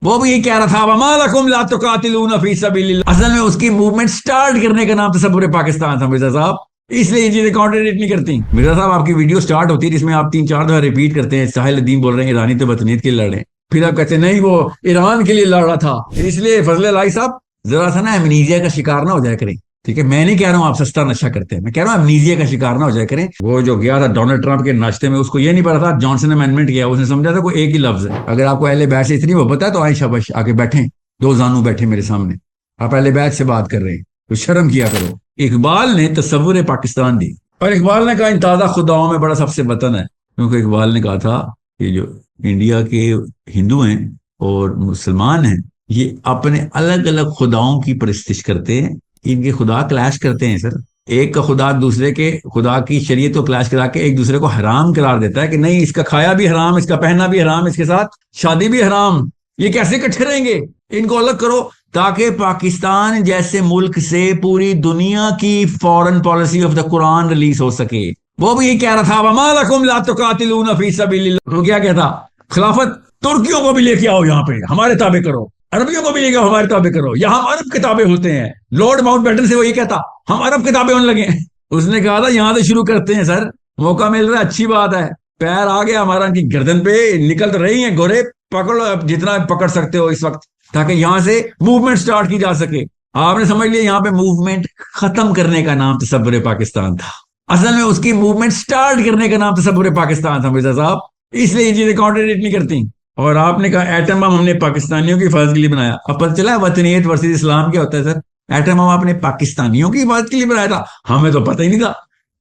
وہ بھی یہ کہہ رہا تھا وما لکم لا تقاتلون فی سبیل اللہ. اصل میں اس کی موومنٹ سٹارٹ کرنے کا نام تصور پاکستان تھا مرزا صاحب، اس لیے یہ چیزیں کانٹرڈکٹ نہیں کرتی. مرزا صاحب آپ کی ویڈیو سٹارٹ ہوتی ہے جس میں آپ 3-4 دفعہ ریپیٹ کرتے ہیں ساحل الدین بول رہے ہیں ایرانی تو وطنیت کے لیے لڑ رہے ہیں، پھر آپ کہتے ہیں نہیں وہ ایران کے لیے لڑ رہا تھا. اس لیے فضل الہی صاحب ذرا سا نا امنیزیا کا شکار نہ ہو جایا کریں، ٹھیک ہے؟ میں نہیں کہہ رہا ہوں آپ سستا نشہ کرتے ہیں، میں کہہ رہا ہوں امنیزیا کا شکار نہ ہو جایا کریں. وہ جو گیا تھا ڈونلڈ ٹرمپ کے ناشتے میں، اس کو یہ نہیں پتا تھا جانسن امینڈمنٹ کیا، اس نے سمجھا تھا کوئی ایک ہی لفظ ہے. اگر آپ کو اہل بیت سے اتنی محبت ہے تو آئیں شاباش آ کے بیٹھیں، دو زانو بیٹھے میرے سامنے، آپ اہل بیت سے بات کر رہے ہیں تو شرم کیا کرو. اقبال نے تصور پاکستان دی، اور اقبال نے کہا ان تازہ خداؤں میں بڑا سب سے وطن ہے، کیونکہ اقبال نے کہا تھا کہ جو انڈیا کے ہندو ہیں اور مسلمان ہیں یہ اپنے الگ الگ خداؤں کی پرستش کرتے ہیں، ان کے خدا کلیش کرتے ہیں. سر ایک کا خدا دوسرے کے خدا کی شریعت کو کلیش کرا کے ایک دوسرے کو حرام قرار دیتا ہے کہ نہیں اس کا کھایا بھی حرام، اس کا پہننا بھی حرام، اس کے ساتھ شادی بھی حرام، یہ کیسے اکٹھے رہیں گے؟ ان کو الگ کرو تاکہ پاکستان جیسے ملک سے پوری دنیا کی foreign policy of the Quran release ہو سکے. وہ بھی یہ کہہ رہا تھا وما لکم لا تقاتلون فی سبیل اللہ. وہ کیا کہتا؟ خلافت ترکیوں کو بھی لے کے آؤ یہاں پہ ہمارے تابع کرو، عربیوں کو بھی لے کے ہمارے تابع کرو، یہاں عرب کتابیں ہوتے ہیں. لارڈ ماؤنٹ بیٹن سے وہ یہ کہتا ہم عرب کتابیں ہونے لگے. اس نے کہا تھا یہاں سے شروع کرتے ہیں سر، موقع مل رہا ہے اچھی بات ہے، پیر آ گیا ہمارا ان کی گردن پہ، نکل تو رہی ہیں گورے، پکڑ لو جتنا پکڑ سکتے ہو اس وقت تاکہ یہاں سے موومنٹ سٹارٹ کی جا سکے. آپ نے سمجھ لیا یہاں پہ موومنٹ ختم کرنے کا نام تصور پاکستان تھا، اصل میں اس کی موومنٹ سٹارٹ کرنے کا نام تصور پاکستان تھا مرزا صاحب، اس لیے یہ چیزیں کانٹرڈکٹ نہیں کرتی. اور آپ نے کہا ایٹم بم ہم نے پاکستانیوں کی حفاظت کے لیے بنایا. اب پتہ چلا وطنیت ورسز اسلام کیا ہوتا ہے سر؟ ایٹم بم آپ نے پاکستانیوں کی حفاظت کے لیے بنایا تھا، ہمیں تو پتہ ہی نہیں تھا،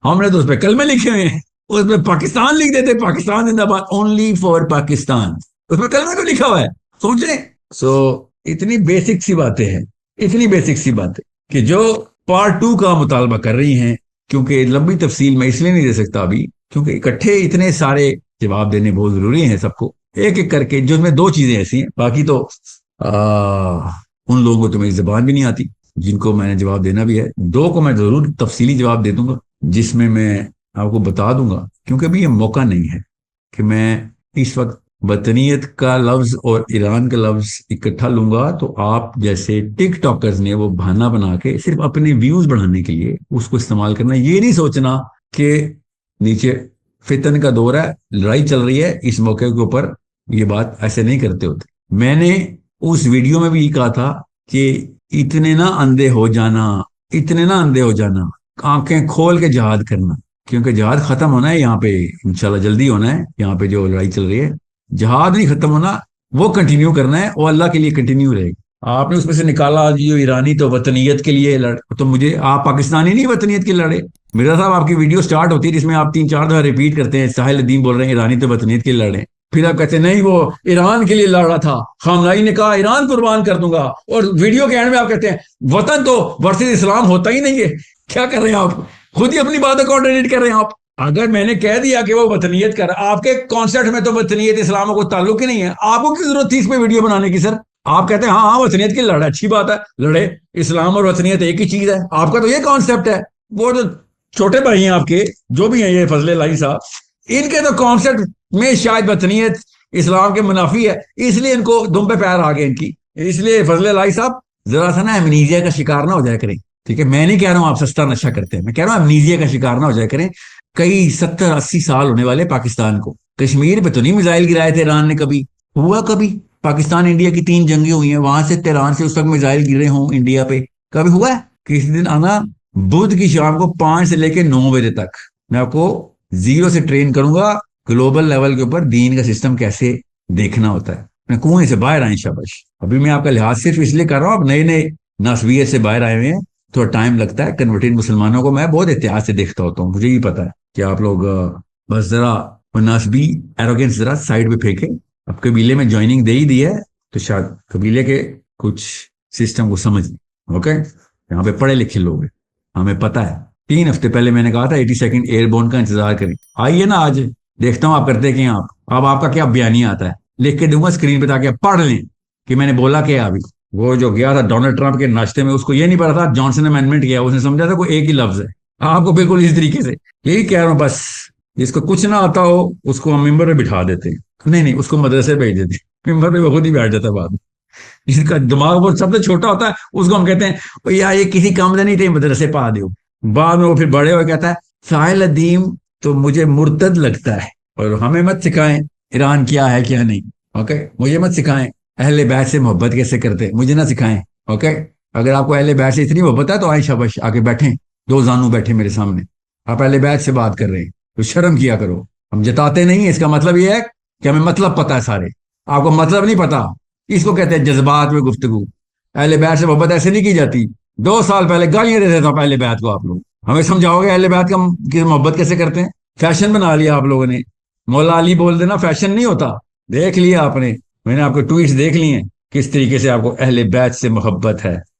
ہم نے تو اس پہ کلمے لکھے ہوئے ہیں، اس پہ پاکستان لکھ دیتے پاکستان زندہ باد اونلی فار پاکستان، اس پہ کلمے کو لکھا ہوا ہے. سوچ رہے سو اتنی بیسک سی باتیں ہیں، اتنی بیسک سی باتیں کہ جو پارٹ 2 کا مطالبہ کر رہی ہیں، کیونکہ لمبی تفصیل میں اس لیے نہیں دے سکتا ابھی کیونکہ اکٹھے اتنے سارے جواب دینے بہت ضروری ہیں سب کو ایک ایک کر کے، جو میں 2 چیزیں ایسی ہیں، باقی تو ان لوگوں کو تو میری زبان بھی نہیں آتی جن کو میں نے جواب دینا بھی ہے. 2 کو میں ضرور تفصیلی جواب دے دوں گا جس میں آپ کو بتا دوں گا، کیونکہ ابھی یہ موقع نہیں ہے کہ میں اس وقت وطنیت کا لفظ اور ایران کا لفظ اکٹھا لوں گا تو آپ جیسے ٹک ٹاکرز نے وہ بہانہ بنا کے صرف اپنے ویوز بڑھانے کے لیے اس کو استعمال کرنا. یہ نہیں سوچنا کہ نیچے فتن کا دور ہے، لڑائی چل رہی ہے، اس موقع کے اوپر یہ بات ایسے نہیں کرتے ہوتے. میں نے اس ویڈیو میں بھی یہ کہا تھا کہ اتنے نہ اندھے ہو جانا، اتنے نہ اندھے ہو جانا، آنکھیں کھول کے جہاد کرنا، کیونکہ جہاد ختم ہونا ہے یہاں پہ انشاءاللہ جلدی ہونا ہے. یہاں پہ جو لڑائی چل رہی ہے جہاد نہیں ختم ہونا، وہ کنٹینیو کرنا ہے، وہ اللہ کے لیے کنٹینیو رہے گی. آپ نے اس میں سے نکالا جو ایرانی تو وطنیت کے لیے لڑ، تو مجھے آپ پاکستانی نہیں وطنیت کے لڑے. مرزا صاحب آپ کی ویڈیو سٹارٹ ہوتی ہے جس میں آپ 3-4 دفعہ ریپیٹ کرتے ہیں ساحل الدین بول رہے ہیں ایرانی تو وطنیت کے لیے لڑ رہے ہیں، پھر آپ کہتے ہیں نہیں وہ ایران کے لیے لڑ رہا تھا، خامنائی نے کہا ایران قربان کر دوں گا، اور ویڈیو کے اینڈ میں آپ کہتے ہیں وطن تو ورسز اسلام ہوتا ہی نہیں ہے. کیا کر رہے ہیں آپ؟ خود ہی اپنی باتیں کانٹرڈکٹ کر رہے ہیں آپ. اگر میں نے کہہ دیا کہ وہ وطنیت کر رہا، آپ کے کانسیپٹ میں تو وطنیت اسلام کو کوئی تعلق ہی نہیں ہے، آپ کو کس ضرورت تھی اس پہ ویڈیو بنانے کی؟ سر آپ کہتے ہیں ہاں ہاں وطنیت کے لیے لڑا، اچھی بات ہے لڑے، اسلام اور وطنیت ایک ہی چیز ہے، آپ کا تو یہ کانسیپٹ ہے. وہ جو چھوٹے بھائی ہیں آپ کے جو بھی ہیں یہ فضل الہی صاحب، ان کے تو کانسیپٹ میں شاید وطنیت اسلام کے منافی ہے، اس لیے ان کو دم پہ پیر آ گئے ان کی. اس لیے فضل الہی صاحب ذرا سا نا امنیزیا کا شکار نہ ہو جایا کریں، ٹھیک ہے؟ میں نہیں کہہ رہا ہوں آپ سستا نشہ کرتے ہیں، میں کہہ رہا ہوں امنیزیا کا شکار نہ ہو جایا کریں. کئی 70-80 سال ہونے والے پاکستان کو، کشمیر پہ تو نہیں میزائل گرائے تھے ایران نے، کبھی ہوا؟ کبھی پاکستان انڈیا کی 3 جنگیں ہوئی ہیں، وہاں سے تہران سے اس وقت میزائل گرے ہوں انڈیا پہ، کبھی ہوا ہے؟ کسی دن آنا بدھ کی شام کو 5 سے لے کے 9 بجے تک میں آپ کو 0 سے ٹرین کروں گا گلوبل لیول کے اوپر دین کا سسٹم کیسے دیکھنا ہوتا ہے. میں کنویں سے باہر آئیں شاباش. ابھی میں آپ کا لحاظ صرف اس لیے کر رہا ہوں، آپ نئے نئے ناسبیت سے باہر آئے ہوئے ہیں، تھوڑا ٹائم لگتا ہے. کنورٹڈ مسلمانوں کو میں بہت احتیاط سے دیکھتا ہوتا ہوں، مجھے یہ پتا ہے کہ آپ لوگ بس ذرا ناسبی ایروگنس ذرا سائڈ پہ پھینکیں. اب قبیلے میں جوائننگ دے ہی دی ہے تو شاید قبیلے کے کچھ سسٹم کو سمجھ لیں. اوکے، یہاں پہ پڑھے لکھے لوگ ہیں، ہمیں پتا ہے. 3 ہفتے پہلے میں نے کہا تھا 82 ایئر بون کا انتظار کریں. آئیے نا آج دیکھتا ہوں آپ کرتے کہ آپ کا کیا بیانیہ آتا ہے، لکھ کے دوں گا اسکرین پہ تاکہ آپ پڑھ لیں کہ میں نے بولا کیا. ابھی وہ جو گیا تھا ڈونلڈ ٹرمپ کے ناشتے میں، اس کو یہ نہیں پتا تھا جانسن امینڈمنٹ کیا، اس نے سمجھا تھا کوئی ایک ہی لفظ ہے. آپ کو بالکل اسی طریقے سے یہی کہہ رہا ہوں، بس جس کو کچھ نہ آتا ہو اس کو ہم ممبر پہ بٹھا دیتے ہیں، نہیں اس کو مدرسے بھیج دیتے ہیں، ممبر پہ وہ خود ہی بیٹھ جاتا ہے بعد میں. جس کا دماغ وہ سب سے چھوٹا ہوتا ہے اس کو ہم کہتے ہیں یا یہ کسی کام نہیں تھے مدرسے پا دیو. بعد میں وہ پھر بڑے ہوئے کہتا ہے ساحل ادیم تو مجھے مرتد لگتا ہے. اور ہمیں مت سکھائیں ایران کیا ہے کیا نہیں. اوکے, مجھے مت سکھائیں اہل بیت سے محبت کیسے کرتے, مجھے نہ سکھائیں. اوکے, اگر آپ کو اہل بیت سے اتنی محبت ہے تو آئیں شاباش آ کے بیٹھیں, دو زانو بیٹھے میرے سامنے, آپ اہل بیت سے بات کر رہے ہیں تو شرم کیا کرو. ہم جتاتے نہیں ہیں, اس کا مطلب یہ ہے کہ ہمیں مطلب پتا ہے سارے, آپ کو مطلب نہیں پتا. اس کو کہتے ہیں جذبات میں گفتگو. اہل بیت سے محبت ایسے نہیں کی جاتی. 2 سال پہلے گالیاں دیتے تھے اہل بیت کو آپ لوگ, ہمیں سمجھاؤ گے اہل بیت کا کی محبت کیسے کرتے ہیں؟ فیشن بنا لیا آپ لوگوں نے. مولا علی بول دینا فیشن نہیں ہوتا. دیکھ لیا آپ نے, میں نے آپ کو ٹویٹس دیکھ لی ہیں کس طریقے سے آپ کو اہل بیت سے محبت ہے.